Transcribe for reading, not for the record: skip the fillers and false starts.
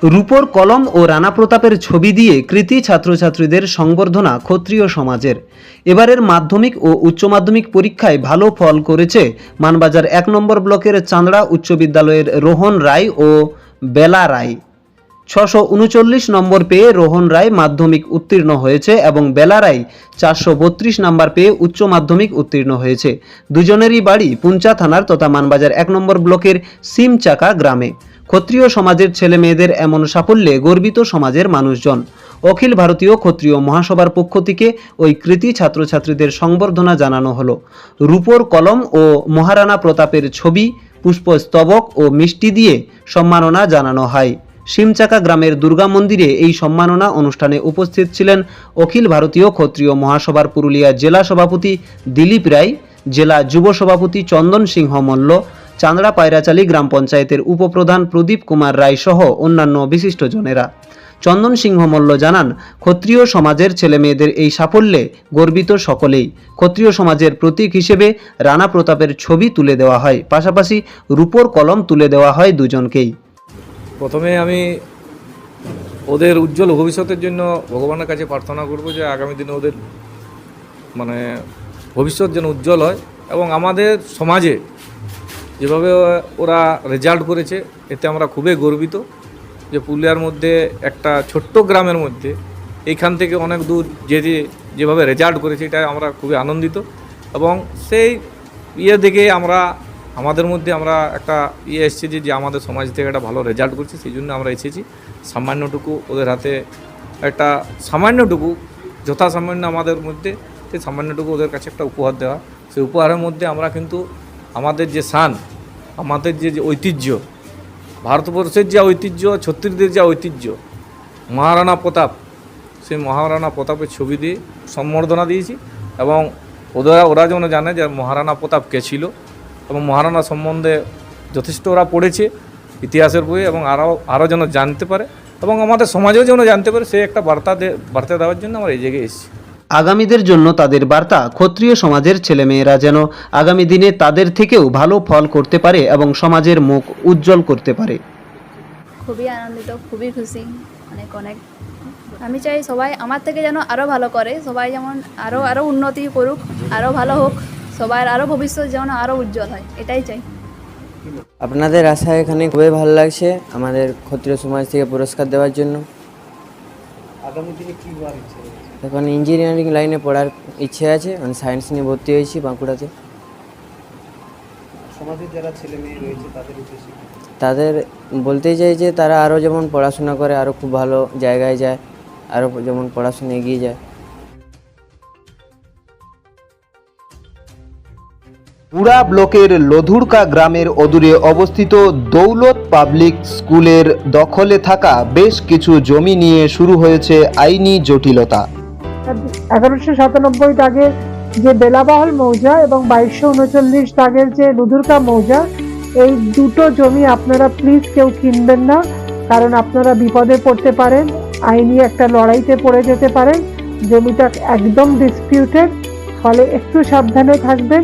রূপোর কলম ও রানা প্রতাপের ছবি দিয়ে কৃতী ছাত্রছাত্রীদের সংবর্ধনা ক্ষত্রিয় সমাজের। এবারের মাধ্যমিক ও উচ্চ মাধ্যমিক পরীক্ষায় ভালো ফল করেছে মানবাজার ১ নম্বর ব্লকের চাঁদড়া উচ্চ বিদ্যালয়ের রোহন রায় ও বেলা রায়। ৬৩৯ নম্বর পেয়ে রোহন রায় মাধ্যমিক উত্তীর্ণ হয়েছে এবং বেলা রায় ৪৩২ নম্বর পেয়ে উচ্চ মাধ্যমিক উত্তীর্ণ হয়েছে। দুজনেরই বাড়ি পুঞ্চা থানার তথা মানবাজার ১ নম্বর ব্লকের সিমচাকা গ্রামে। ক্ষত্রিয় সমাজের ছেলে মেয়েদের এমন সাফল্যে গর্বিত সমাজের মানুষজন। অখিল ভারতীয় ক্ষত্রিয় মহাসভার পক্ষ থেকে ওই কৃতী ছাত্রছাত্রীদের সংবর্ধনা জানানো হলো। রূপোর কলম ও মহারানা প্রতাপের ছবি, পুষ্পস্তবক ও মিষ্টি দিয়ে সম্মাননা জানানো হয়। সিমচাকা গ্রামের দুর্গা মন্দিরে এই সম্মাননা অনুষ্ঠানে উপস্থিত ছিলেন অখিল ভারতীয় ক্ষত্রিয় মহাসভার পুরুলিয়া জেলা সভাপতি দিলীপ রায়, জেলা যুব সভাপতি চন্দন সিংহ মল্ল, চাঁদড়া পায়রাচালী গ্রাম পঞ্চায়েতের উপপ্রধান প্রদীপ কুমার রায় সহ অন্যান্য বিশিষ্টজনেরা। চন্দন সিংহ মল্ল জানান, ক্ষত্রিয় সমাজের ছেলেমেয়েদের এই সাফল্যে গর্বিত সকলেই। ক্ষত্রিয় সমাজের প্রতীক হিসেবে রানা প্রতাপের ছবি তুলে দেওয়া হয়, পাশাপাশি রূপোর কলম তুলে দেওয়া হয় দুজনকেই। প্রথমে আমি ওদের উজ্জ্বল ভবিষ্যতের জন্য ভগবানের কাছে প্রার্থনা করব যে আগামী দিনে ওদের ভবিষ্যৎ যেন উজ্জ্বল হয় এবং আমাদের সমাজে যেভাবে ওরা রেজাল্ট করেছে এতে আমরা খুবই গর্বিত যে পুরুলিয়ার মধ্যে একটা ছোট্ট গ্রামের মধ্যে এইখান থেকে অনেক দূর যেভাবে রেজাল্ট করেছে এটা আমরা খুবই আনন্দিত এবং সেই দেখে আমাদের মধ্যে আমরা একটা এসেছি যে আমাদের সমাজ থেকে একটা ভালো রেজাল্ট করছে, সেই জন্য আমরা এসেছি সামান্যটুকু ওদের হাতে একটা সামান্যটুকু যথাসামান্য আমাদের মধ্যে সেই সামান্যটুকু ওদের কাছে একটা উপহার দেওয়া। সেই উপহারের মধ্যে আমরা কিন্তু আমাদের যে শান, আমাদের যে ঐতিহ্য, ভারতবর্ষের যে ঐতিহ্য, ছত্রিশদের যে ঐতিহ্য, মহারানা প্রতাপ, সেই মহারানা প্রতাপের ছবি দিয়ে সম্বর্ধনা দিয়েছি এবং ওরা যেন জানে যে মহারানা প্রতাপ কে ছিল এবং মহারানা সম্বন্ধে যথেষ্ট ওরা পড়েছে ইতিহাসের বই এবং আরও যেন জানতে পারে এবং আমাদের সমাজেও যেন জানতে পারে, সেই একটা বার্তা দেওয়ার জন্য আমরা এই জায়গায় এসেছি। আগামীদের জন্য তাদের বার্তা, ক্ষত্রিয় সমাজের ছেলেমেয়েরা যেন আগামী দিনে তাদের থেকেও ভালো ফল করতে পারে এবং সমাজের মুখ উজ্জ্বল করতে পারে। খুবই আনন্দিত, খুবই খুশি, অনেক আমি চাই সবাই আমার থেকে যেন আরও ভালো করে, সবাই যেমন আরও উন্নতি করুক, আরও ভালো হোক, সবার আরও ভবিষ্যৎ যেন আরও উজ্জ্বল হয়, এটাই চাই। আপনাদের আশা এখানে খুবই ভালো লাগছে আমাদের ক্ষত্রিয় সমাজ থেকে পুরস্কার দেওয়ার জন্য। আগামী দিনে কি হওয়ার ইচ্ছে? এখন ইঞ্জিনিয়ারিং লাইনে পড়ার ইচ্ছে আছে, আমি সায়েন্স নিয়ে ভর্তি হয়েছি বাঁকুড়াতে। সমাজের যারা ছেলে মেয়ে রয়েছে তাদের উদ্দেশ্যে তাদের বলতেই চাই যে তারা আরও যেমন পড়াশোনা করে আরও খুব ভালো জায়গায় যায়, আরও যেমন পড়াশোনা এগিয়ে যায়। পুরা ব্লকের লধুরকা গ্রামের অদূরে অবস্থিত দৌলত পাবলিক স্কুলের দখলে থাকা বেশ কিছু জমি নিয়ে শুরু হয়েছে আইনি জটিলতা। 1197 দাগের যে বেলাবহল মৌজা এবং 2239 দাগের যে লুধুরকা মৌজা, এই দুটো জমি আপনারা প্লিজ কেউ কিনবেন না, কারণ আপনারা বিপদে পড়তে পারেন, আইনি একটা লড়াইতে পড়ে যেতে পারেন। জমিটা একদম ডিসপিউটেড, ফলে একটু সাবধানে থাকবেন।